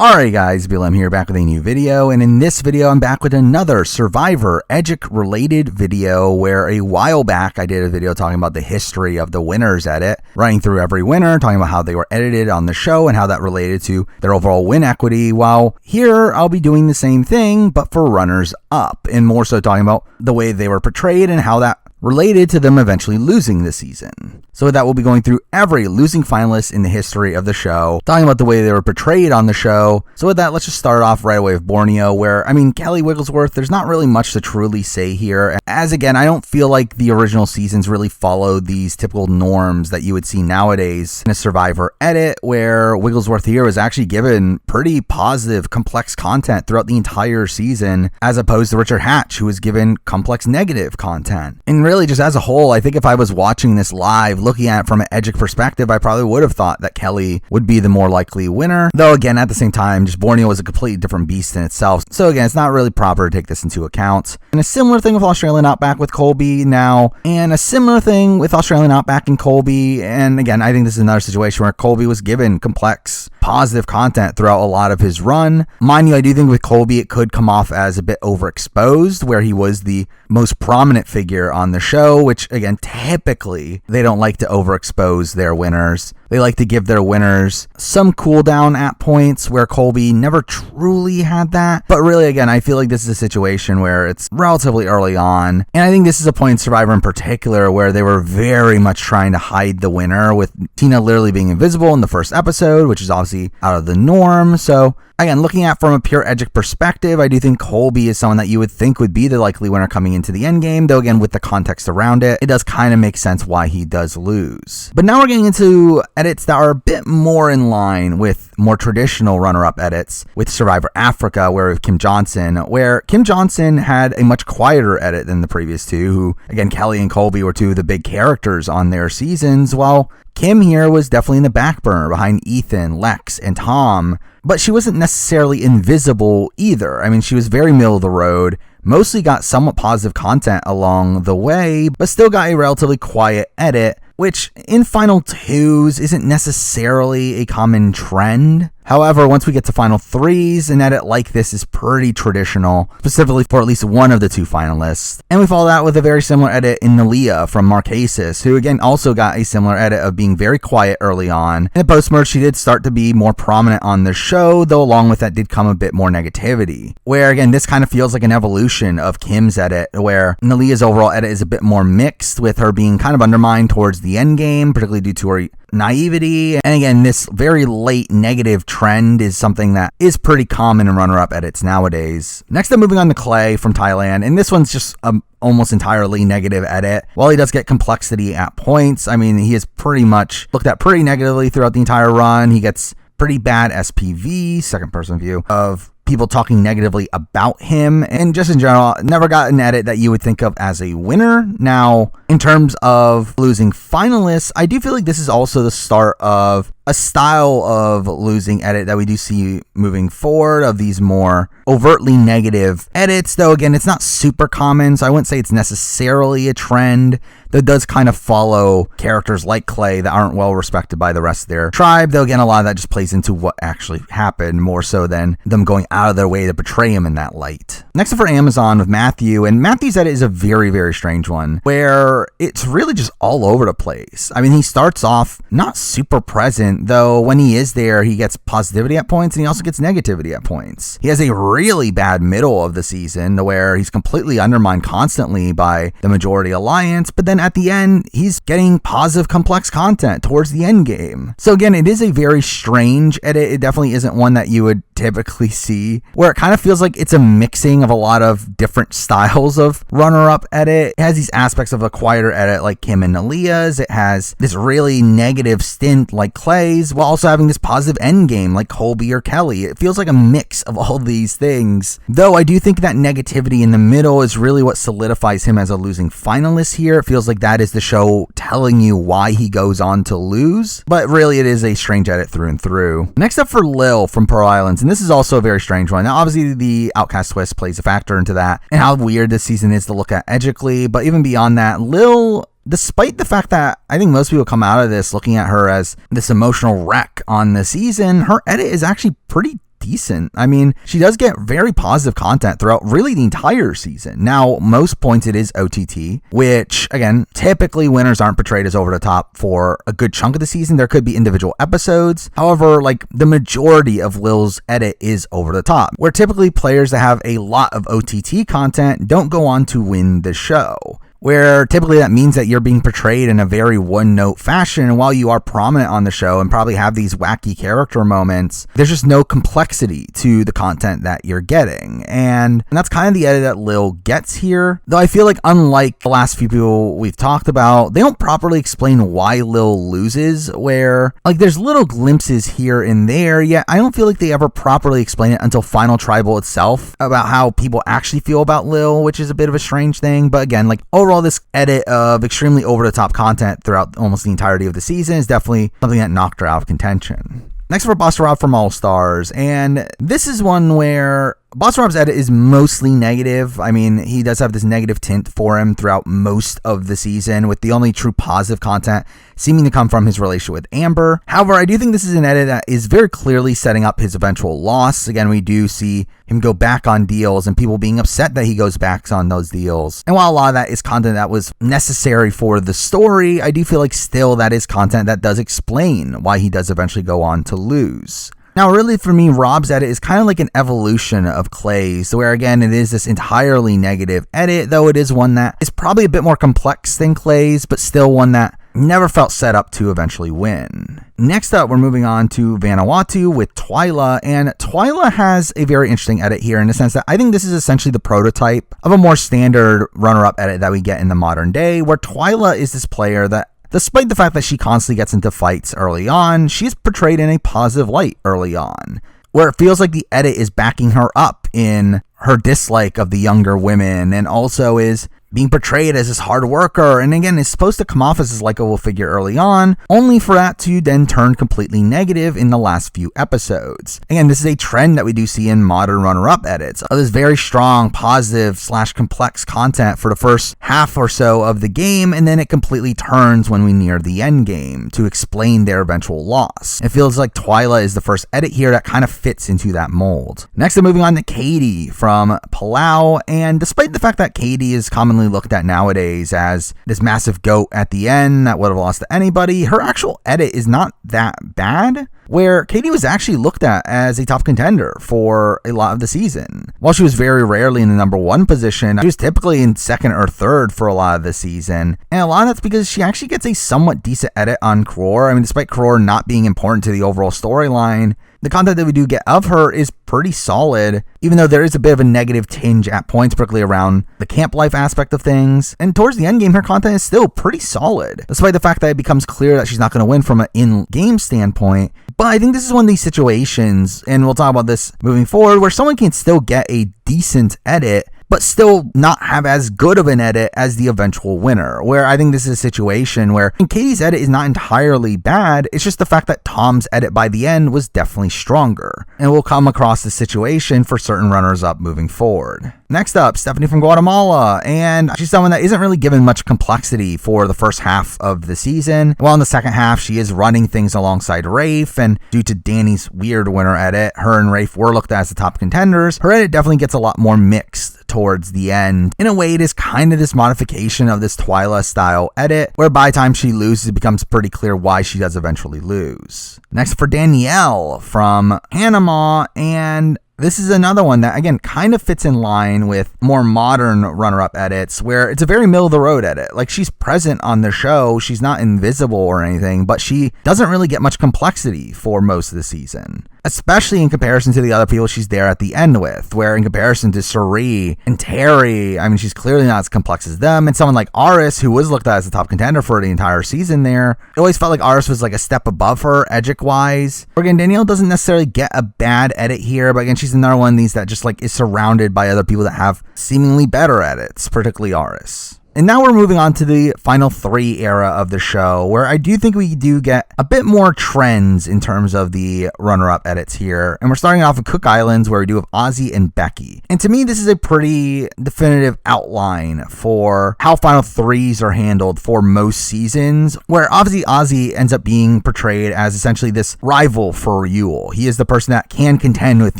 Alright guys, BLM here, back with a new video, and in this video I'm back with another Survivor Edgic related video where a while back I did a video talking about the history of the winners edit, running through every winner, talking about how they were edited on the show and how that related to their overall win equity, while here I'll be doing the same thing but for runners up, and more so talking about the way they were portrayed and how that related to them eventually losing the season. So with that, we'll be going through every losing finalist in the history of the show, talking about the way they were portrayed on the show. So with that, let's just start off right away with Borneo, where, Kelly Wigglesworth, there's not really much to truly say here. As again, I don't feel like the original seasons really followed these typical norms that you would see nowadays in a Survivor edit, where Wigglesworth here was actually given pretty positive, complex content throughout the entire season, as opposed to Richard Hatch, who was given complex negative content. And really, just as a whole, I think if I was watching this live, looking at it from an Edgic perspective, I probably would have thought that Kelly would be the more likely winner. Though again, at the same time, just Borneo was a completely different beast in itself. So again, it's not really proper to take this into account. And a similar thing with Australian Outback with Colby now, and a similar thing with Australian Outback and Colby. And again, I think this is another situation where Colby was given complex, positive content throughout a lot of his run. Mind you, I do think with Colby, it could come off as a bit overexposed, where he was the most prominent figure on the show, which again, typically they don't like to overexpose their winners. They like to give their winners some cooldown at points, where Colby never truly had that. But really, again, I feel like this is a situation where it's relatively early on. And I think this is a point in Survivor in particular where they were very much trying to hide the winner, with Tina literally being invisible in the first episode, which is obviously out of the norm. So again, looking at from a pure Edgic perspective, I do think Colby is someone that you would think would be the likely winner coming into the endgame, though again, with the context around it, it does kind of make sense why he does lose. But now we're getting into edits that are a bit more in line with more traditional runner-up edits with Survivor Africa, where Kim Johnson, where Kim Johnson had a much quieter edit than the previous two, who, again, Kelly and Colby were two of the big characters on their seasons, while Kim here was definitely in the back burner behind Ethan, Lex, and Tom, but she wasn't necessarily invisible either. She was very middle of the road, mostly got somewhat positive content along the way, but still got a relatively quiet edit, which in Final 2s isn't necessarily a common trend. However, once we get to Final 3s, an edit like this is pretty traditional, specifically for at least one of the two finalists. And we follow that with a very similar edit in Nalia from Marquesas, who again also got a similar edit of being very quiet early on. And post-merge, she did start to be more prominent on the show, though along with that did come a bit more negativity. Where again, this kind of feels like an evolution of Kim's edit, where Nalia's overall edit is a bit more mixed, with her being kind of undermined towards the end game, particularly due to her naivety. And again, this very late negative trend is something that is pretty common in runner-up edits nowadays. Next up, moving on to Clay from Thailand, and this one's just almost entirely negative edit. While he does get complexity at points, he is pretty much looked at pretty negatively throughout the entire run. He gets pretty bad SPV, second person view, of people talking negatively about him, and just in general, never got an edit that you would think of as a winner. Now, in terms of losing finalists, I do feel like this is also the start of a style of losing edit that we do see moving forward, of these more overtly negative edits, though again, it's not super common, so I wouldn't say it's necessarily a trend that does kind of follow characters like Clay that aren't well respected by the rest of their tribe, though again, a lot of that just plays into what actually happened more so than them going out of their way to portray him in that light. Next up for Amazon with Matthew, and Matthew's edit is a very, very strange one, where it's really just all over the place. He starts off not super present, though when he is there, he gets positivity at points, and he also gets negativity at points. He has a really bad middle of the season, where he's completely undermined constantly by the Majority Alliance, but then at the end, he's getting positive, complex content towards the end game. So again, it is a very strange edit. It definitely isn't one that you would typically see, where it kind of feels like it's a mixing of a lot of different styles of runner-up edit. It has these aspects of a quieter edit like Kim and Nalia's. It has this really negative stint like Clay's, while also having this positive end game like Colby or Kelly. It feels like a mix of all these things, though I do think that negativity in the middle is really what solidifies him as a losing finalist here. It feels like that is the show telling you why he goes on to lose, but really it is a strange edit through and through. Next up for Lil from Pearl Islands, and this is also a very strange one. Now obviously the Outcast twist plays a factor into that and how weird this season is to look at edgically, but even beyond that, Lil, despite the fact that I think most people come out of this looking at her as this emotional wreck on the season, her edit is actually pretty decent. I mean, she does get very positive content throughout really the entire season. Now, most points it is OTT, which, again, typically winners aren't portrayed as over the top for a good chunk of the season. There could be individual episodes. However, like, the majority of Lil's edit is over the top, where typically players that have a lot of OTT content don't go on to win the show, where typically that means that you're being portrayed in a very one-note fashion. And while you are prominent on the show and probably have these wacky character moments, there's just no complexity to the content that you're getting. And that's kind of the edit that Lil gets here. Though I feel like, unlike the last few people we've talked about, they don't properly explain why Lil loses, where, like, there's little glimpses here and there, yet I don't feel like they ever properly explain it until Final Tribal itself about how people actually feel about Lil, which is a bit of a strange thing. But again, like, overall, this edit of extremely over-the-top content throughout almost the entirety of the season is definitely something that knocked her out of contention. Next for Busta Rob from All Stars, and this is one where Busta Rob's edit is mostly negative. I mean, he does have this negative tint for him throughout most of the season, with the only true positive content seeming to come from his relationship with Amber. However, I do think this is an edit that is very clearly setting up his eventual loss. Again, we do see him go back on deals and people being upset that he goes back on those deals. And while a lot of that is content that was necessary for the story, I do feel like still that is content that does explain why he does eventually go on to lose. Now, really, for me, Rob's edit is kind of like an evolution of Clay's, where, again, it is this entirely negative edit, though it is one that is probably a bit more complex than Clay's, but still one that never felt set up to eventually win. Next up, we're moving on to Vanuatu with Twyla, and Twyla has a very interesting edit here in the sense that I think this is essentially the prototype of a more standard runner-up edit that we get in the modern day, where Twyla is this player that, despite the fact that she constantly gets into fights early on, she's portrayed in a positive light early on, where it feels like the edit is backing her up in her dislike of the younger women, and also is being portrayed as this hard worker, and again, is supposed to come off as this likable figure early on, only for that to then turn completely negative in the last few episodes. Again, this is a trend that we do see in modern runner-up edits, of this very strong, positive / complex content for the first half or so of the game, and then it completely turns when we near the end game to explain their eventual loss. It feels like Twyla is the first edit here that kind of fits into that mold. Next, I'm moving on to Katie from Palau, and despite the fact that Katie is commonly looked at nowadays as this massive goat at the end that would have lost to anybody, her actual edit is not that bad, where Katie was actually looked at as a top contender for a lot of the season. While she was very rarely in the number 1 position, she was typically in second or third for a lot of the season, and a lot of that's because she actually gets a somewhat decent edit on Crore. I mean, despite Crore not being important to the overall storyline, the content that we do get of her is pretty solid, even though there is a bit of a negative tinge at points, particularly around the camp life aspect of things. And towards the end game, her content is still pretty solid, despite the fact that it becomes clear that she's not going to win from an in-game standpoint. But I think this is one of these situations, and we'll talk about this moving forward, where someone can still get a decent edit, but still not have as good of an edit as the eventual winner, where I think this is a situation where Katie's edit is not entirely bad, it's just the fact that Tom's edit by the end was definitely stronger, and we'll come across this situation for certain runners-up moving forward. Next up, Stephanie from Guatemala, and she's someone that isn't really given much complexity for the first half of the season, while in the second half she is running things alongside Rafe, and due to Danny's weird winner edit, her and Rafe were looked at as the top contenders. Her edit definitely gets a lot more mixed towards the end. In a way, it is kind of this modification of this Twyla style edit, where by the time she loses, it becomes pretty clear why she does eventually lose. Next for Danielle from Panama, and this is another one that, again, kind of fits in line with more modern runner-up edits, where it's a very middle-of-the-road edit. Like, she's present on the show, she's not invisible or anything, but she doesn't really get much complexity for most of the season, especially in comparison to the other people she's there at the end with, where in comparison to Cirie and Terry, I mean, she's clearly not as complex as them, and someone like Aris, who was looked at as the top contender for the entire season there, it always felt like Aris was like a step above her, edgic-wise. Again, Danielle doesn't necessarily get a bad edit here, but again, she's another one of these that just like is surrounded by other people that have seemingly better edits, particularly Aris. And now we're moving on to the final 3 era of the show, where I do think we do get a bit more trends in terms of the runner-up edits here. And we're starting off with Cook Islands, where we do have Ozzy and Becky. And to me, this is a pretty definitive outline for how final 3s are handled for most seasons, where obviously Ozzy ends up being portrayed as essentially this rival for Yule. He is the person that can contend with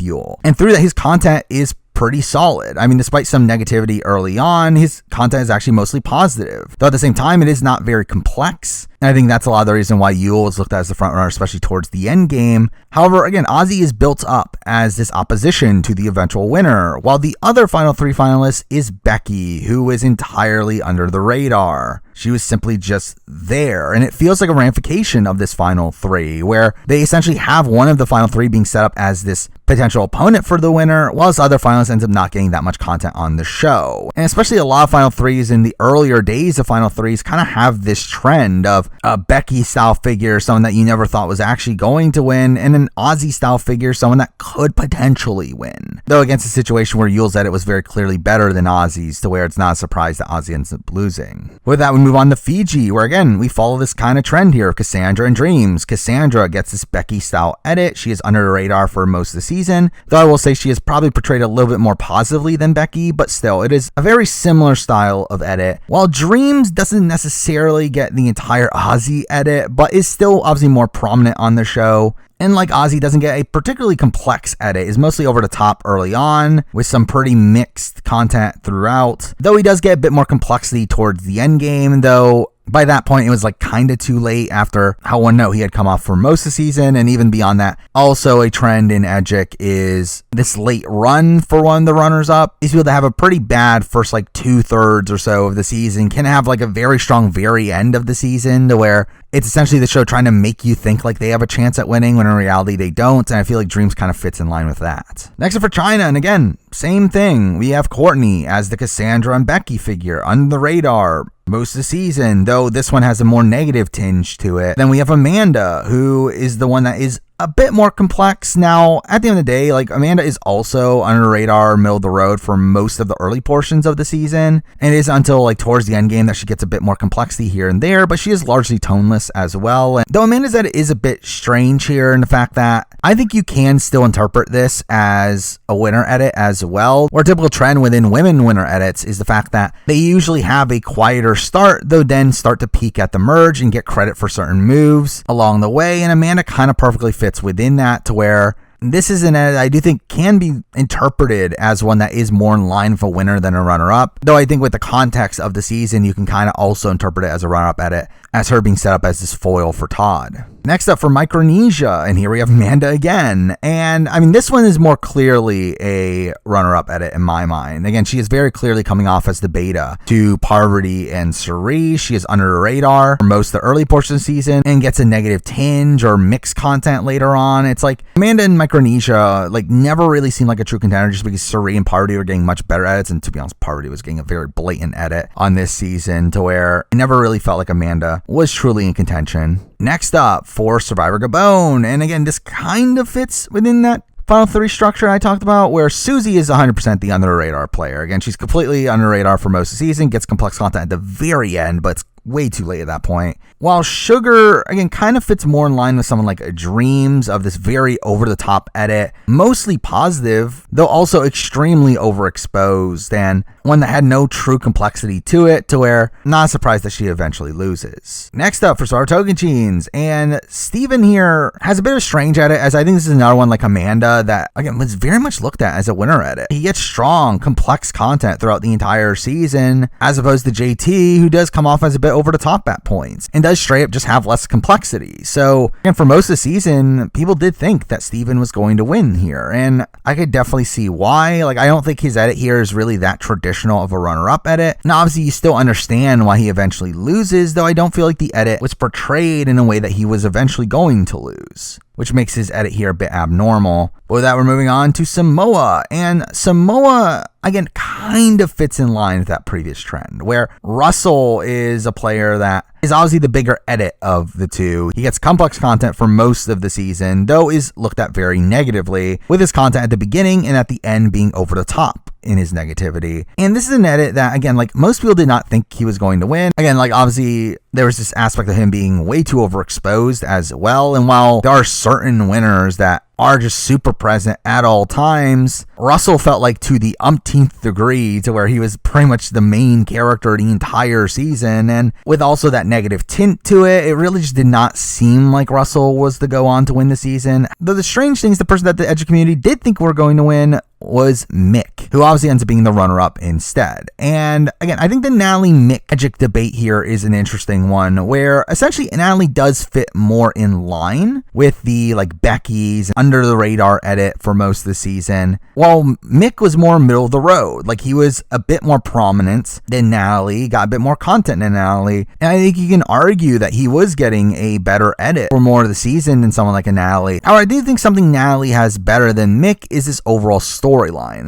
Yule. And through that, his content is pretty solid. I mean, despite some negativity early on, his content is actually mostly positive. Though at the same time, it is not very complex. And I think that's a lot of the reason why Yule is looked at as the front runner, especially towards the end game. However, again, Ozzy is built up as this opposition to the eventual winner, while the other final 3 finalists is Becky, who is entirely under the radar. She was simply just there, and it feels like a ramification of this final 3, where they essentially have one of the final 3 being set up as this potential opponent for the winner, whilst other finalists ends up not getting that much content on the show. And especially a lot of final 3s in the earlier days of final 3s kind of have this trend of a Becky style figure, someone that you never thought was actually going to win, and an Ozzy style figure, someone that could potentially win. Though against a situation where Yule's edit was very clearly better than Ozzy's, to where it's not a surprise that Ozzy ends up losing. With that, we move on to Fiji, where again, we follow this kind of trend here of Cassandra and Dreams. Cassandra gets this Becky style edit. She is under the radar for most of the season, though I will say she is probably portrayed a little bit more positively than Becky, but still, it is a very similar style of edit. While Dreams doesn't necessarily get the entire Ozzy edit, but is still obviously more prominent on the show. And like Ozzy, doesn't get a particularly complex edit, is mostly over the top early on, with some pretty mixed content throughout. Though he does get a bit more complexity towards the end game, though by that point, it was like kind of too late after how one note he had come off for most of the season, and even beyond that. Also, a trend in Edgic is this late run for one of the runners-up. These people that have a pretty bad first like 2/3 or so of the season can have like a very strong very end of the season, to where it's essentially the show trying to make you think like they have a chance at winning when in reality they don't, and I feel like Dreams kind of fits in line with that. Next up for China, and again, same thing. We have Courtney as the Cassandra and Becky figure, under the radar most of the season, though this one has a more negative tinge to it. Then we have Amanda, who is the one that is a bit more complex. Now, at the end of the day, like Amanda is also under the radar, middle of the road for most of the early portions of the season. And it is until like towards the end game that she gets a bit more complexity here and there, but she is largely toneless as well. And though Amanda's edit is a bit strange here in the fact that I think you can still interpret this as a winner edit as well. Or a typical trend within women winner edits is the fact that they usually have a quieter start, though then start to peak at the merge and get credit for certain moves along the way. And Amanda kind of perfectly fits within that, to where this is an edit I do think can be interpreted as one that is more in line with a winner than a runner-up. Though I think with the context of the season, you can kind of also interpret it as a runner-up edit, as her being set up as this foil for Todd. Next up for Micronesia, and here we have Amanda again. And I mean, this one is more clearly a runner-up edit in my mind. Again, she is very clearly coming off as the beta to Parvati and Suri. She is under the radar for most of the early portion of the season and gets a negative tinge or mixed content later on. It's like Amanda and Micronesia like never really seemed like a true contender, just because Suri and Parvati were getting much better edits. And to be honest, Parvati was getting a very blatant edit on this season, to where it never really felt like Amanda was truly in contention. Next up for Survivor Gabon, and again, this kind of fits within that Final 3 structure I talked about, where Susie is 100% the under the radar player. Again, she's completely under the radar for most of the season, gets complex content at the very end, but it's way too late at that point. While Sugar, again, kind of fits more in line with someone like Dreams, of this very over-the-top edit, mostly positive, though also extremely overexposed, and one that had no true complexity to it, to where not surprised that she eventually loses. Next up for Saratogenchins, and Steven here has a bit of a strange edit, as I think this is another one like Amanda that, again, was very much looked at as a winner edit. He gets strong, complex content throughout the entire season, as opposed to JT, who does come off as a bit over the top at points and does straight up just have less complexity. So, and for most of the season, people did think that Steven was going to win here, and I could definitely see why. Like, I don't think his edit here is really that traditional of a runner-up edit. Now, obviously, you still understand why he eventually loses, though I don't feel like the edit was portrayed in a way that he was eventually going to lose, which makes his edit here a bit abnormal. But with that, we're moving on to Samoa. And Samoa, again, kind of fits in line with that previous trend, where Russell is a player that is obviously the bigger edit of the two. He gets complex content for most of the season, though is looked at very negatively, with his content at the beginning and at the end being over the top. in his negativity. And this is an edit that, again, like most people did not think he was going to win. Again, like obviously there was this aspect of him being way too overexposed as well. And while there are certain winners that are just super present at all times, Russell felt like to the umpteenth degree to where he was pretty much the main character the entire season. And with also that negative tint to it, it really just did not seem like Russell was to go on to win the season. Though the strange thing is the person that the Edgic community did think were going to win was Mick, who obviously ends up being the runner-up instead. And again, I think the Natalie Mick Edgic debate here is an interesting one, where essentially Natalie does fit more in line with the like Becky's under the radar edit for most of the season, while Mick was more middle of the road. Like he was a bit more prominent than Natalie, got a bit more content than Natalie, and I think you can argue that he was getting a better edit for more of the season than someone like a Natalie. However, I do think something Natalie has better than Mick is this overall storyline.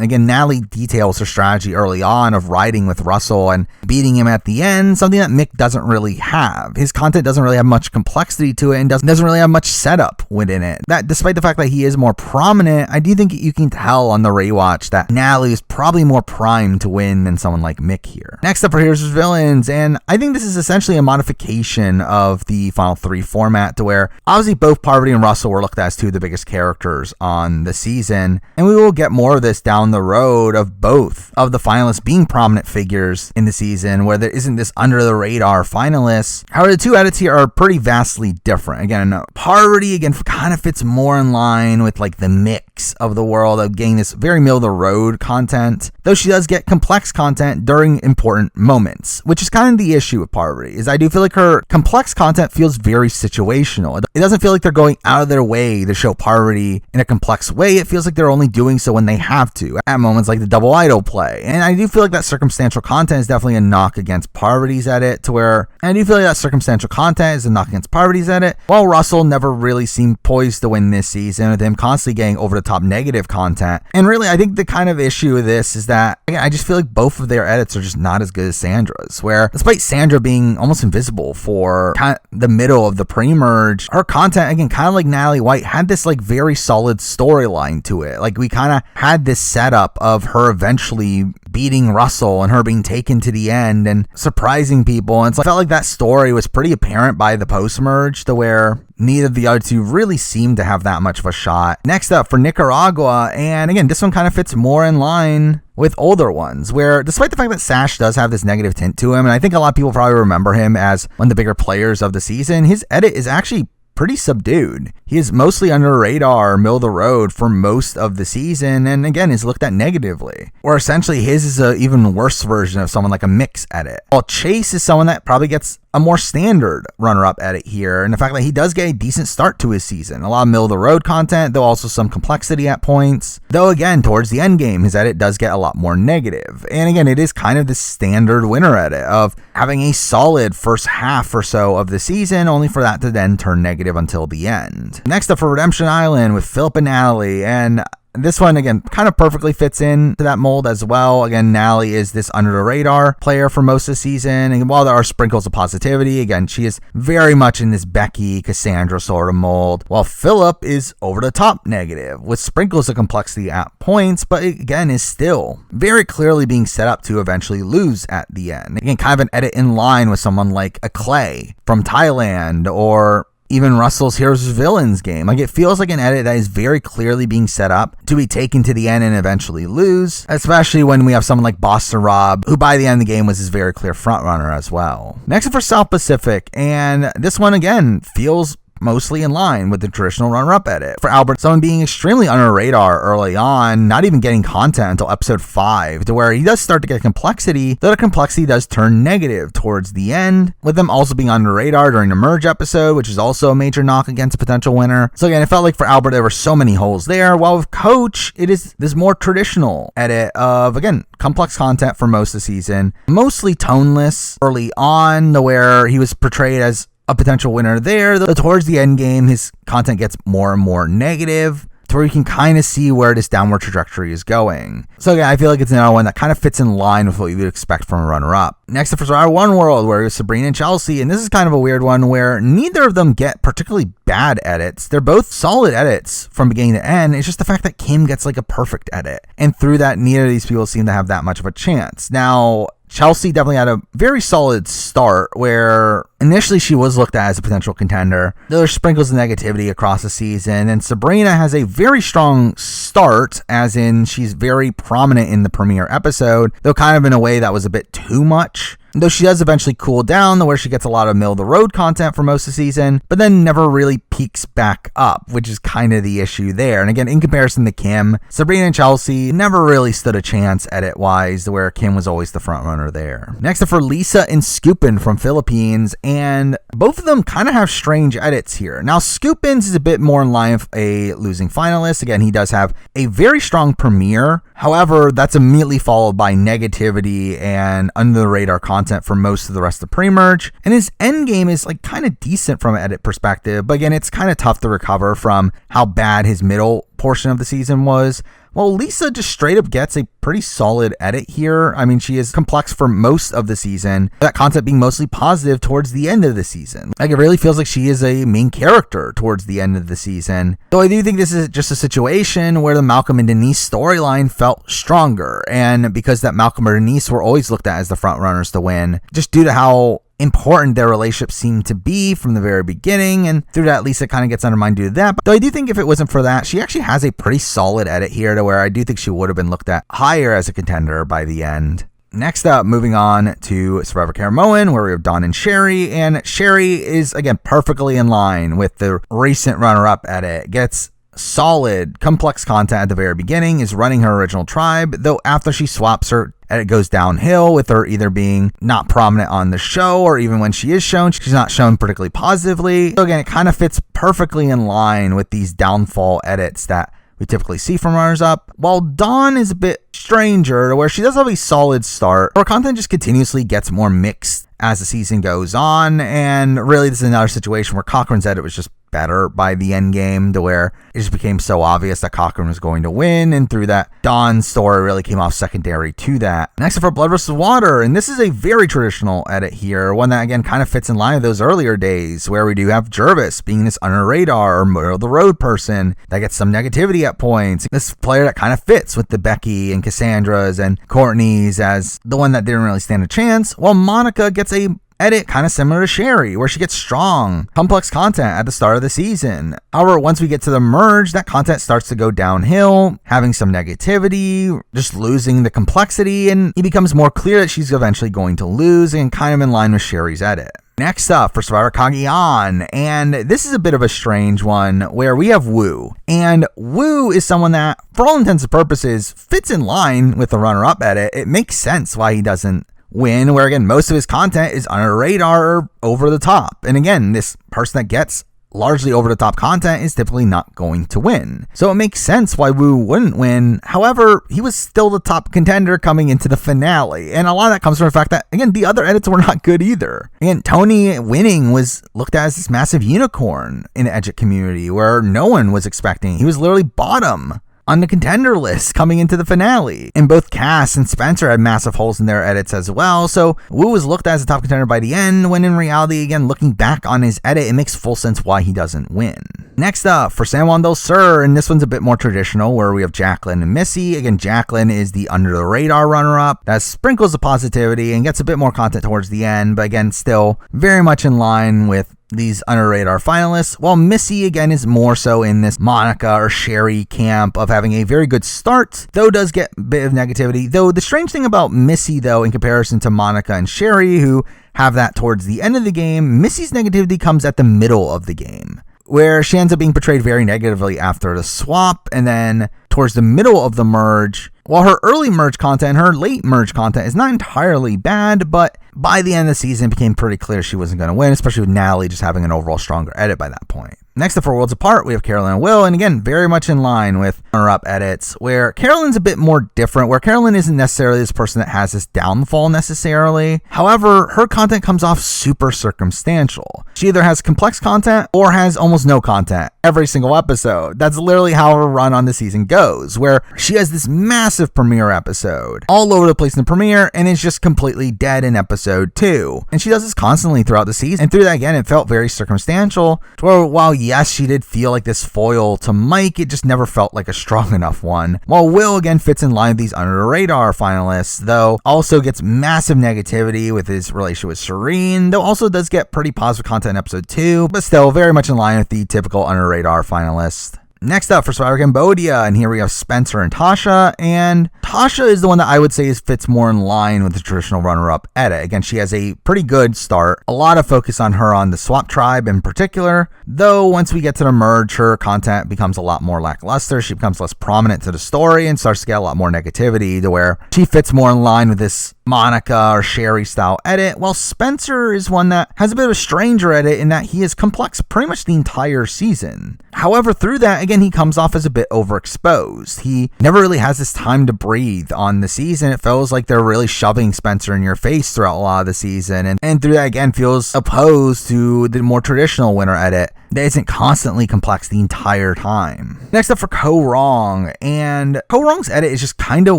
Again, Natalie details her strategy early on of riding with Russell and beating him at the end, something that Mick doesn't really have. His content doesn't really have much complexity to it and doesn't really have much setup within it. That despite the fact that he is more prominent, I do think you can tell on the rewatch that Natalie is probably more primed to win than someone like Mick here. Next up for Heroes vs. Villains, and I think this is essentially a modification of the Final 3 format to where obviously both Parvati and Russell were looked at as two of the biggest characters on the season, and we will get more of this down the road of both of the finalists being prominent figures in the season where there isn't this under the radar finalists. However, the two edits here are pretty vastly different. Again, Parvati again kind of fits more in line with like the mix of the world of getting this very middle of the road content, though she does get complex content during important moments, which is kind of the issue with Parvati. Is I do feel like her complex content feels very situational. It doesn't feel like they're going out of their way to show Parvati in a complex way. It feels like they're only doing so when they have to at moments like the double idol play. And I do feel like that circumstantial content is definitely a knock against Parvati's edit, to where I do feel like that circumstantial content is a knock against Parvati's edit, while Russell never really seemed poised to win this season, with him constantly getting over the top negative content. And really, I think the kind of issue with this is that, again, I just feel like both of their edits are just not as good as Sandra's, where despite Sandra being almost invisible for kind of the middle of the pre-merge, her content, again, kind of like Natalie White, had this like very solid storyline to it. Like we kind of had this setup of her eventually beating Russell and her being taken to the end and surprising people. And so I felt like that story was pretty apparent by the post-merge, to where neither of the other two really seemed to have that much of a shot. Next up for Nicaragua, and again, this one kind of fits more in line with older ones, where despite the fact that Sash does have this negative tint to him, and I think a lot of people probably remember him as one of the bigger players of the season, his edit is actually pretty subdued. He is mostly under the radar, middle of the road for most of the season, and again is looked at negatively. Or essentially his is an even worse version of someone like a Mix edit. While Chase is someone that probably gets a more standard runner-up edit here, and the fact that he does get a decent start to his season. A lot of middle-of-the-road content, though also some complexity at points. Though again, towards the end game, his edit does get a lot more negative. And again, it is kind of the standard winner edit of having a solid first half or so of the season, only for that to then turn negative until the end. Next up for Redemption Island with Philip and Natalie, and this one, again, kind of perfectly fits into that mold as well. Again, Natalie is this under-the-radar player for most of the season, and while there are sprinkles of positivity, again, she is very much in this Becky, Cassandra sort of mold, while Philip is over-the-top negative, with sprinkles of complexity at points, but again, is still very clearly being set up to eventually lose at the end. Again, kind of an edit in line with someone like a Clay from Thailand, or even Russell's Heroes vs. Villains game. Like, it feels like an edit that is very clearly being set up to be taken to the end and eventually lose, especially when we have someone like Boston Rob, who by the end of the game was his very clear frontrunner as well. Next up for South Pacific, and this one again feels mostly in line with the traditional runner-up edit. For Albert, someone being extremely under the radar early on, not even getting content until episode 5, to where he does start to get complexity, though the complexity does turn negative towards the end, with them also being under the radar during the merge episode, which is also a major knock against a potential winner. So again, it felt like for Albert there were so many holes there, while with Coach, it is this more traditional edit of, again, complex content for most of the season, mostly toneless early on, to where he was portrayed as a potential winner there, though towards the end game his content gets more and more negative, to where you can kind of see where this downward trajectory is going. So again, I feel like it's another one that kind of fits in line with what you would expect from a runner-up. Next up for Survivor One World, where it was Sabrina and Chelsea, and this is kind of a weird one where neither of them get particularly bad edits. They're both solid edits from beginning to end. It's just the fact that Kim gets like a perfect edit, and through that, neither of these people seem to have that much of a chance. Now, Chelsea definitely had a very solid start where initially she was looked at as a potential contender. There are sprinkles of negativity across the season, and Sabrina has a very strong start, as in she's very prominent in the premiere episode, though kind of in a way that was a bit too much. Though she does eventually cool down, where she gets a lot of middle-of-the-road content for most of the season, but then never really peaks back up, which is kind of the issue there. And again, in comparison to Kim, Sabrina and Chelsea never really stood a chance edit-wise, where Kim was always the front runner there. Next up for Lisa and Scoopin from Philippines, and both of them kind of have strange edits here. Now, Scoopins is a bit more in line with a losing finalist. Again, he does have a very strong premiere. However, that's immediately followed by negativity and under-the-radar content for most of the rest of the pre-merge, and his end game is like kind of decent from an edit perspective, but again, it's kind of tough to recover from how bad his middle portion of the season was. Well, Lisa just straight up gets a pretty solid edit here. I mean, she is complex for most of the season, that content being mostly positive towards the end of the season. Like, it really feels like she is a main character towards the end of the season. Though I do think this is just a situation where the Malcolm and Denise storyline felt stronger, and because that Malcolm or Denise were always looked at as the front runners to win, just due to how important their relationship seemed to be from the very beginning, and through that, Lisa kind of gets undermined due to that. But though I do think if it wasn't for that, she actually has a pretty solid edit here to where I do think she would have been looked at higher as a contender by the end. Next up, moving on to Survivor Caramoan, where we have Dawn and Sherry, and Sherry is, again, perfectly in line with the recent runner-up edit. Gets solid, complex content at the very beginning, is running her original tribe, though after she swaps her, it goes downhill with her either being not prominent on the show, or even when she is shown, she's not shown particularly positively. So again, it kind of fits perfectly in line with these downfall edits that we typically see from runners-up, while Dawn is a bit stranger, where she does have a solid start. Her content just continuously gets more mixed as the season goes on, and really this is another situation where Cochran's edit was just better by the end game, to where it just became so obvious that Cochran was going to win, and through that, Dawn's story really came off secondary to that. Next up for Blood vs. Water, and this is a very traditional edit here, one that again kind of fits in line with those earlier days, where we do have Jervis being this under radar or middle of the road person that gets some negativity at points. This player that kind of fits with the Becky and Cassandra's and Courtney's as the one that didn't really stand a chance, while Monica gets a edit kind of similar to Sherry, where she gets strong, complex content at the start of the season. However, once we get to the merge, that content starts to go downhill, having some negativity, just losing the complexity, and it becomes more clear that she's eventually going to lose, and kind of in line with Sherry's edit. Next up for Survivor Cagayan, and this is a bit of a strange one where we have Wu, and Wu is someone that, for all intents and purposes, fits in line with the runner-up edit. It makes sense why he doesn't win, where again, most of his content is under radar or over the top. And again, this person that gets largely over the top content is typically not going to win. So it makes sense why Wu wouldn't win. However, he was still the top contender coming into the finale. And a lot of that comes from the fact that, again, the other edits were not good either. Again, Tony winning was looked at as this massive unicorn in the Edgic community where no one was expecting. He was literally bottom on the contender list coming into the finale. And both Cass and Spencer had massive holes in their edits as well, so Wu was looked at as a top contender by the end, when in reality, again, looking back on his edit, it makes full sense why he doesn't win. Next up, for San Juan del Sur, and this one's a bit more traditional, where we have Jacqueline and Missy. Again, Jacqueline is the under-the-radar runner-up that sprinkles of positivity and gets a bit more content towards the end, but again, still very much in line with these under-radar finalists, while Missy again is more so in this Monica or Sherry camp of having a very good start, though does get a bit of negativity. Though the strange thing about Missy, though, in comparison to Monica and Sherry, who have that towards the end of the game, Missy's negativity comes at the middle of the game, where she ends up being portrayed very negatively after the swap, and then towards the middle of the merge, while her early merge content, her late merge content is not entirely bad, but by the end of the season, it became pretty clear she wasn't going to win, especially with Natalie just having an overall stronger edit by that point. Next up for Worlds Apart, we have Carolyn and Will, and again, very much in line with runner-up edits, where Carolyn's a bit more different, where Carolyn isn't necessarily this person that has this downfall necessarily. However, her content comes off super circumstantial. She either has complex content or has almost no content every single episode. That's literally how her run on the season goes, where she has this massive premiere episode all over the place in the premiere, and it's just completely dead in episode 2. And she does this constantly throughout the season, and through that, again, it felt very circumstantial, to where while yes, she did feel like this foil to Mike, it just never felt like a strong enough one. While Will again fits in line with these under the radar finalists, though also gets massive negativity with his relationship with Serene, though also does get pretty positive content in episode 2, but still very much in line with the typical under the radar finalist. Next up for Survivor Cambodia, and here we have Spencer and Tasha, and Tasha is the one that I would say fits more in line with the traditional runner-up edit. Again, she has a pretty good start, a lot of focus on her on the Swap Tribe in particular, though once we get to the merge, her content becomes a lot more lackluster, she becomes less prominent to the story and starts to get a lot more negativity to where she fits more in line with this Monica or Sherry style edit, while Spencer is one that has a bit of a stranger edit in that he is complex pretty much the entire season. However, through that, again, he comes off as a bit overexposed. He never really has this time to breathe on the season. It feels like they're really shoving Spencer in your face throughout a lot of the season, and through that, again, feels opposed to the more traditional winner edit that isn't constantly complex the entire time. Next up for Kaoh Rong, and Kaoh Rong's edit is just kind of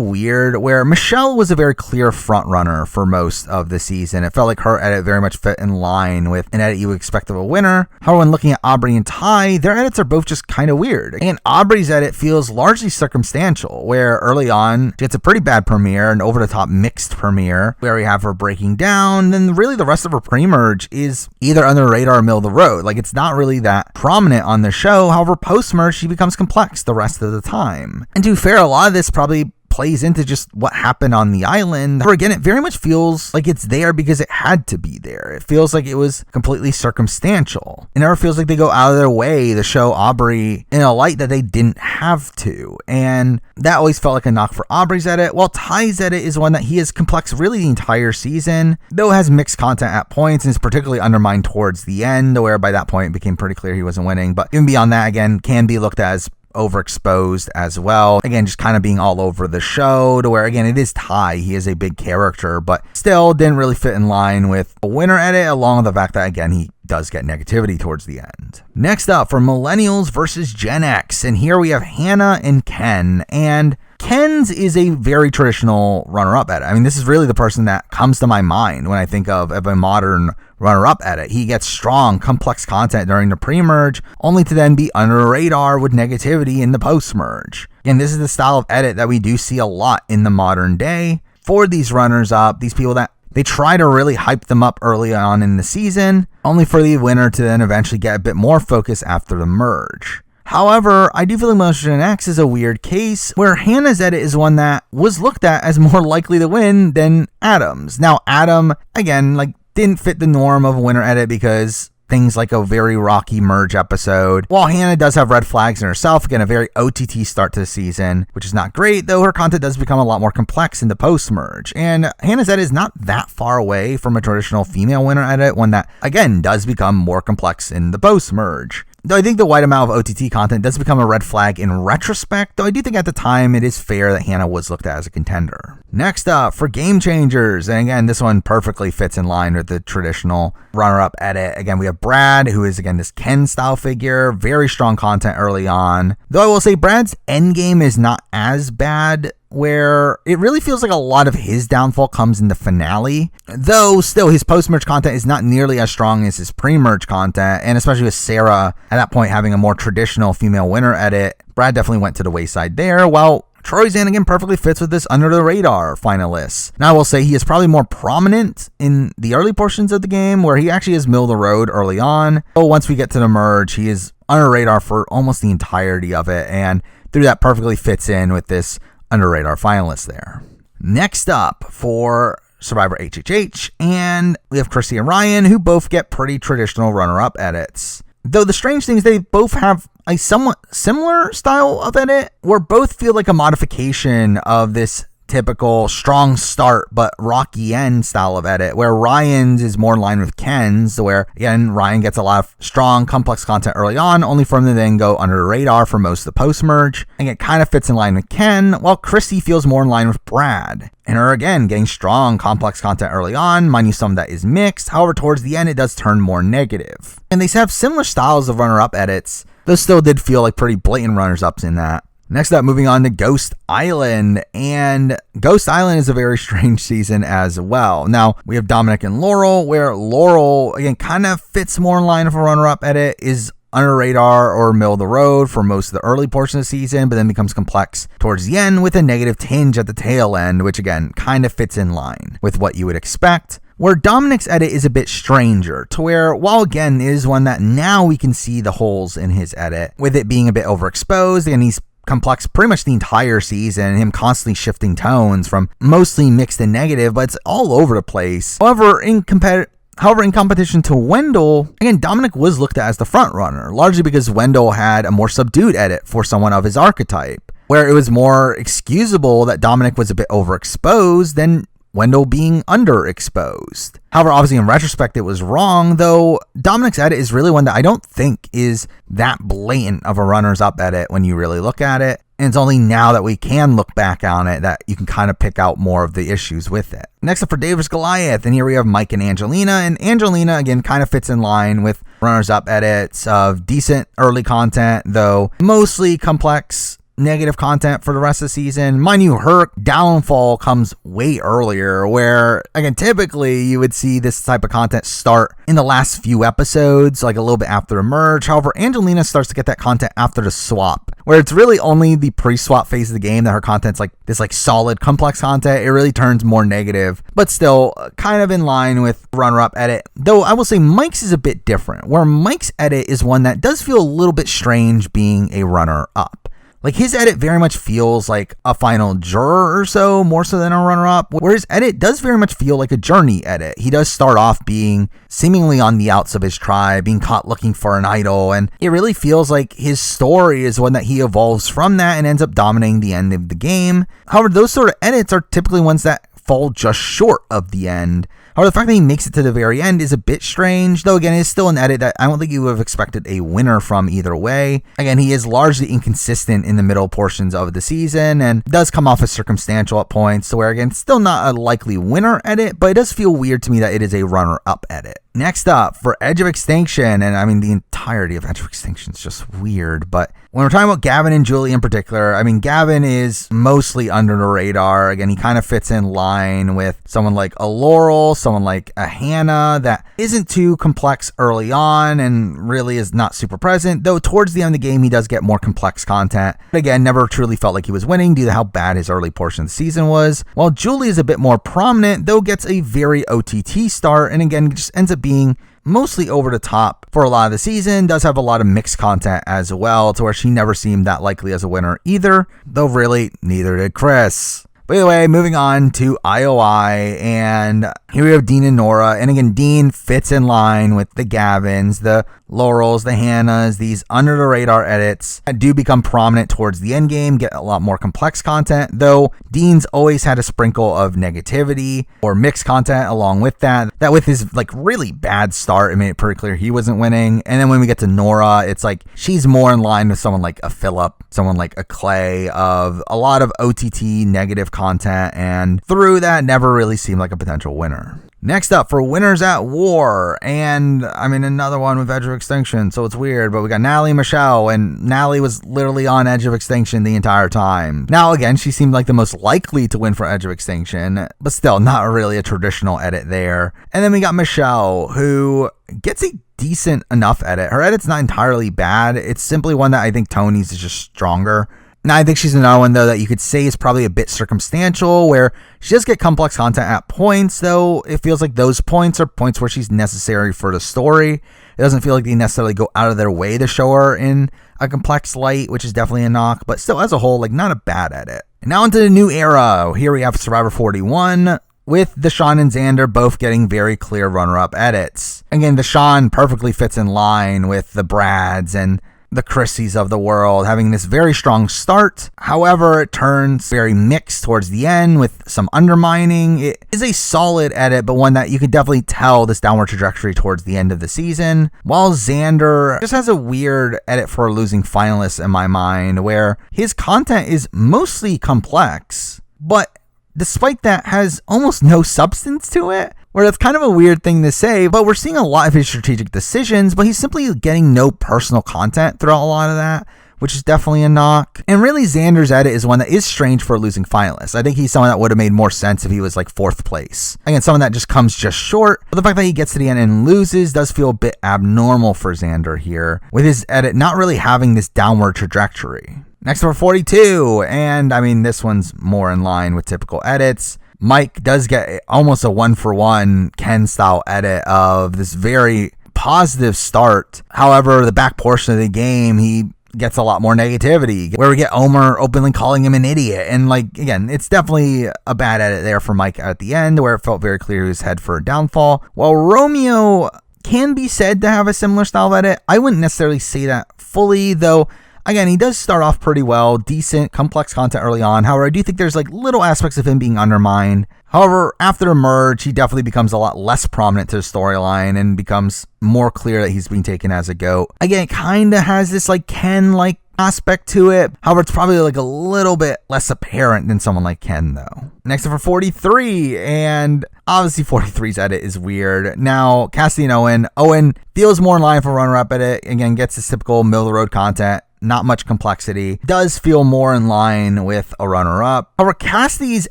weird, where Michelle was a very clear front runner for most of the season. It felt like her edit very much fit in line with an edit you would expect of a winner. However, when looking at Aubrey and Ty, their edits are both just kind of weird. And Aubrey's edit feels largely circumstantial, where early on, she gets a pretty bad premiere, an over-the-top mixed premiere, where we have her breaking down, and really the rest of her pre-merge is either under the radar or middle of the road. Like, it's not really that prominent on the show. However, post-merge, she becomes complex the rest of the time. And to be fair, a lot of this probably plays into just what happened on the island. Or again, it very much feels like it's there because it had to be there. It feels like it was completely circumstantial. It never feels like they go out of their way to show Aubrey in a light that they didn't have to. And that always felt like a knock for Aubrey's edit, while Ty's edit is one that he is complex really the entire season, though it has mixed content at points and is particularly undermined towards the end, where by that point it became pretty clear he wasn't winning. But even beyond that, again, can be looked at as overexposed as well. Again, just kind of being all over the show to where, again, it is Ty. He is a big character, but still didn't really fit in line with a winner edit, along with the fact that, again, he does get negativity towards the end. Next up for Millennials versus Gen X, and here we have Hannah and Ken, and Ken's is a very traditional runner-up edit. I mean, this is really the person that comes to my mind when I think of a modern runner-up edit. He gets strong, complex content during the pre-merge, only to then be under the radar with negativity in the post-merge. Again, this is the style of edit that we do see a lot in the modern day for these runners-up, these people that they try to really hype them up early on in the season, only for the winner to then eventually get a bit more focus after the merge. However, I do feel like Millennials Gen X is a weird case, where Hannah's edit is one that was looked at as more likely to win than Adam's. Now, Adam, again, didn't fit the norm of a winner edit because things like a very rocky merge episode. While Hannah does have red flags in herself, again, a very OTT start to the season, which is not great, though her content does become a lot more complex in the post-merge. And Hannah's edit is not that far away from a traditional female winner edit, one that, again, does become more complex in the post-merge. Though I think the wide amount of OTT content does become a red flag in retrospect, though I do think at the time it is fair that Hannah was looked at as a contender. Next up, for Game Changers, and again, this one perfectly fits in line with the traditional runner-up edit. Again, we have Brad, who is, again, this Ken-style figure, very strong content early on. Though I will say Brad's endgame is not as bad, where it really feels like a lot of his downfall comes in the finale, though still his post-merge content is not nearly as strong as his pre-merge content, and especially with Sarah at that point having a more traditional female winner edit, Brad definitely went to the wayside there, while Troy Zanigan perfectly fits with this under the radar finalist. Now I will say he is probably more prominent in the early portions of the game, where he actually is middle of the road early on, but once we get to the merge, he is under the radar for almost the entirety of it, and through that perfectly fits in with this under radar finalists there. Next up for Survivor HHH, and we have Chrissy and Ryan, who both get pretty traditional runner-up edits. Though the strange thing is they both have a somewhat similar style of edit, where both feel like a modification of this typical strong start but rocky end style of edit, where Ryan's is more in line with Ken's, where again Ryan gets a lot of strong complex content early on, only for him to then go under the radar for most of the post-merge. And it kind of fits in line with Ken, while Chrissy feels more in line with Brad, and her again getting strong complex content early on. Mind you, some of that is mixed, however towards the end it does turn more negative. And they have similar styles of runner-up edits, though still did feel like pretty blatant runners-ups in that. Next up, moving on to Ghost Island, and Ghost Island is a very strange season as well. Now, we have Dominic and Laurel, where Laurel, again, kind of fits more in line with a runner-up edit, is under radar or middle of the road for most of the early portion of the season, but then becomes complex towards the end with a negative tinge at the tail end, which again, kind of fits in line with what you would expect. Where Dominic's edit is a bit stranger, to where, while again is one that now we can see the holes in his edit, with it being a bit overexposed, and he's complex pretty much the entire season, him constantly shifting tones from mostly mixed and negative, but it's all over the place. However, in competition to Wendell, again, Dominic was looked at as the front runner, largely because Wendell had a more subdued edit for someone of his archetype, where it was more excusable that Dominic was a bit overexposed than Wendell being underexposed. However, obviously in retrospect it was wrong, though Dominic's edit is really one that I don't think is that blatant of a runner's up edit when you really look at it. And it's only now that we can look back on it that you can kind of pick out more of the issues with it. Next up for Davis Goliath, and here we have Mike and Angelina. And Angelina, again, kind of fits in line with runners up edits of decent early content, though mostly complex negative content for the rest of the season. Mind you, her downfall comes way earlier, where again typically you would see this type of content start in the last few episodes, like a little bit after the merge. However, Angelina starts to get that content after the swap, where it's really only the pre-swap phase of the game that her content's like this like solid complex content. It really turns more negative, but still kind of in line with runner-up edit, though I will say Mike's is a bit different, where Mike's edit is one that does feel a little bit strange being a runner-up. Like, his edit very much feels like a final juror or so, more so than a runner-up, where his edit does very much feel like a journey edit. He does start off being seemingly on the outs of his tribe, being caught looking for an idol, and it really feels like his story is one that he evolves from that and ends up dominating the end of the game. However, those sort of edits are typically ones that fall just short of the end. However, the fact that he makes it to the very end is a bit strange, though again, it's still an edit that I don't think you would have expected a winner from either way. Again, he is largely inconsistent in the middle portions of the season and does come off as circumstantial at points, so where again, still not a likely winner edit, but it does feel weird to me that it is a runner-up edit. Next up, for Edge of Extinction, and I mean, the entirety of Edge of Extinction is just weird, but when we're talking about Gavin and Julie in particular, I mean, Gavin is mostly under the radar. Again, he kind of fits in line with someone like a Laurel, someone like a Hannah that isn't too complex early on and really is not super present, though towards the end of the game, he does get more complex content. But again, never truly felt like he was winning due to how bad his early portion of the season was, while Julie is a bit more prominent, though gets a very OTT start, and again, just ends up being mostly over the top for a lot of the season. Does have a lot of mixed content as well, to where she never seemed that likely as a winner either, though really neither did Chris. But anyway, moving on to IOI, and here we have Dean and Nora, and again, Dean fits in line with the Gavins, the Laurels, the Hannahs, these under the radar edits that do become prominent towards the end game, get a lot more complex content, though Dean's always had a sprinkle of negativity or mixed content along with that with his like really bad start, it made it pretty clear he wasn't winning. And then when we get to Nora, it's like she's more in line with someone like a Phillip, someone like a Clay, of a lot of OTT negative content, and through that never really seemed like a potential winner. Next up, for Winners at War, and I mean another one with Edge of Extinction, so it's weird, but we got Natalie and Michelle, and Natalie was literally on Edge of Extinction the entire time. Now again, she seemed like the most likely to win for Edge of Extinction, but still not really a traditional edit there. And then we got Michelle, who gets a decent enough edit. Her edit's not entirely bad, it's simply one that I think Tony's is just stronger. Now, I think she's another one, though, that you could say is probably a bit circumstantial, where she does get complex content at points, though it feels like those points are points where she's necessary for the story. It doesn't feel like they necessarily go out of their way to show her in a complex light, which is definitely a knock, but still, as a whole, like, not a bad edit. And now into the new era. Here we have Survivor 41, with Deshawn and Xander both getting very clear runner-up edits. Again, Deshawn perfectly fits in line with the Brads, and the Chrissies of the world, having this very strong start. However, it turns very mixed towards the end with some undermining. It is a solid edit, but one that you can definitely tell this downward trajectory towards the end of the season. While Xander just has a weird edit for a losing finalist in my mind, where his content is mostly complex, but despite that has almost no substance to it. Where that's kind of a weird thing to say, but we're seeing a lot of his strategic decisions, but he's simply getting no personal content throughout a lot of that, which is definitely a knock. And really, Xander's edit is one that is strange for a losing finalist. I think he's someone that would have made more sense if he was like 4th place. Again, someone that just comes just short, but the fact that he gets to the end and loses does feel a bit abnormal for Xander here, with his edit not really having this downward trajectory. Next, number 42, and I mean, this one's more in line with typical edits. Mike does get almost a 1-for-1 Ken style edit of this very positive start. However, the back portion of the game, he gets a lot more negativity, where we get Omar openly calling him an idiot. And like, again, it's definitely a bad edit there for Mike at the end, where it felt very clear he was head for a downfall. While Romeo can be said to have a similar style of edit, I wouldn't necessarily say that fully, though. Again, he does start off pretty well, decent, complex content early on. However, I do think there's like little aspects of him being undermined. However, after the merge, he definitely becomes a lot less prominent to the storyline and becomes more clear that he's being taken as a GOAT. Again, it kind of has this like Ken-like aspect to it. However, it's probably like a little bit less apparent than someone like Ken, though. Next up for 43, and obviously 43's edit is weird. Now, Cassidy and Owen. Owen feels more in line for runner-up edit. Again, gets his typical middle-of-the-road content. Not much complexity. Does feel more in line with a runner-up. However, Cassidy's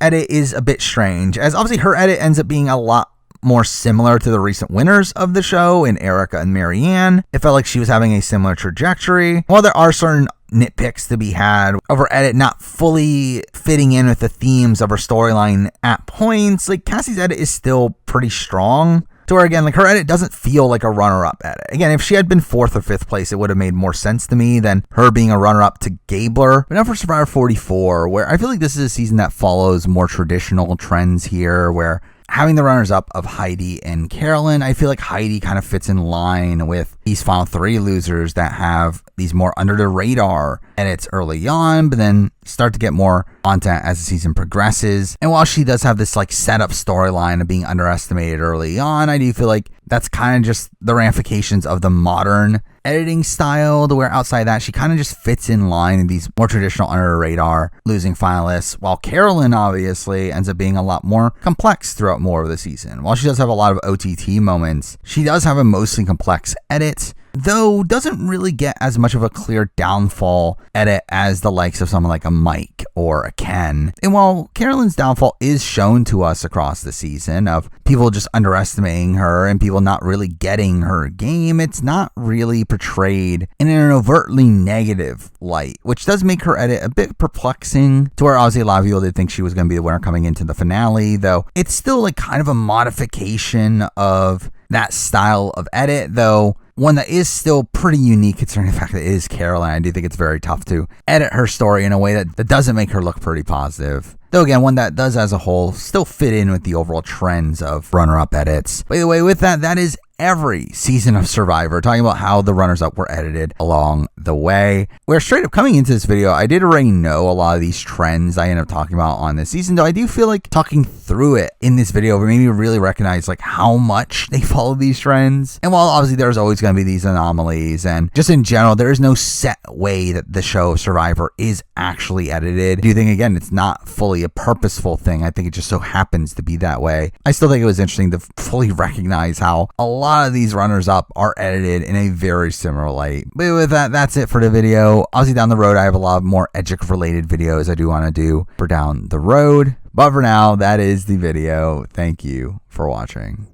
edit is a bit strange, as obviously her edit ends up being a lot more similar to the recent winners of the show in Erica and Marianne. It felt like she was having a similar trajectory. While there are certain nitpicks to be had of her edit not fully fitting in with the themes of her storyline at points, like Cassie's edit is still pretty strong. To where, again, like her edit doesn't feel like a runner-up edit. Again, if she had been 4th or 5th place, it would have made more sense to me than her being a runner-up to Gabler. But now for Survivor 44, where I feel like this is a season that follows more traditional trends here, where having the runners-up of Heidi and Carolyn, I feel like Heidi kind of fits in line with these final 3 losers that have these more under-the-radar edits early on, but then start to get more content as the season progresses. And while she does have this like setup storyline of being underestimated early on, I do feel like that's kind of just the ramifications of the modern editing style, to where outside that she kind of just fits in line in these more traditional under the radar losing finalists, while Carolyn obviously ends up being a lot more complex throughout more of the season. While she does have a lot of OTT moments, she does have a mostly complex edit, though doesn't really get as much of a clear downfall edit as the likes of someone like a Mike or a Ken. And while Carolyn's downfall is shown to us across the season of people just underestimating her and people not really getting her game, it's not really portrayed in an overtly negative light, which does make her edit a bit perplexing, to where obviously a lot of people did think she was going to be the winner coming into the finale, though it's still like kind of a modification of that style of edit, though one that is still pretty unique considering the fact that it is Carolyn. I do think it's very tough to edit her story in a way that doesn't make her look pretty positive. Though again, one that does as a whole still fit in with the overall trends of runner-up edits. By the way, with that, that is every season of Survivor, talking about how the runners-up were edited along the way. Where straight up coming into this video, I did already know a lot of these trends I ended up talking about on this season, though I do feel like talking through it in this video made me really recognize like how much they follow these trends. And while obviously there's always going to be these anomalies, and just in general, there is no set way that the show Survivor is actually edited. I do think, again, it's not fully a purposeful thing. I think it just so happens to be that way. I still think it was interesting to fully recognize how a lot of these runners-up are edited in a very similar light. But with that, that's it for the video. Obviously, down the road, I have a lot more Edgic-related videos I do want to do for down the road. But for now, that is the video. Thank you for watching.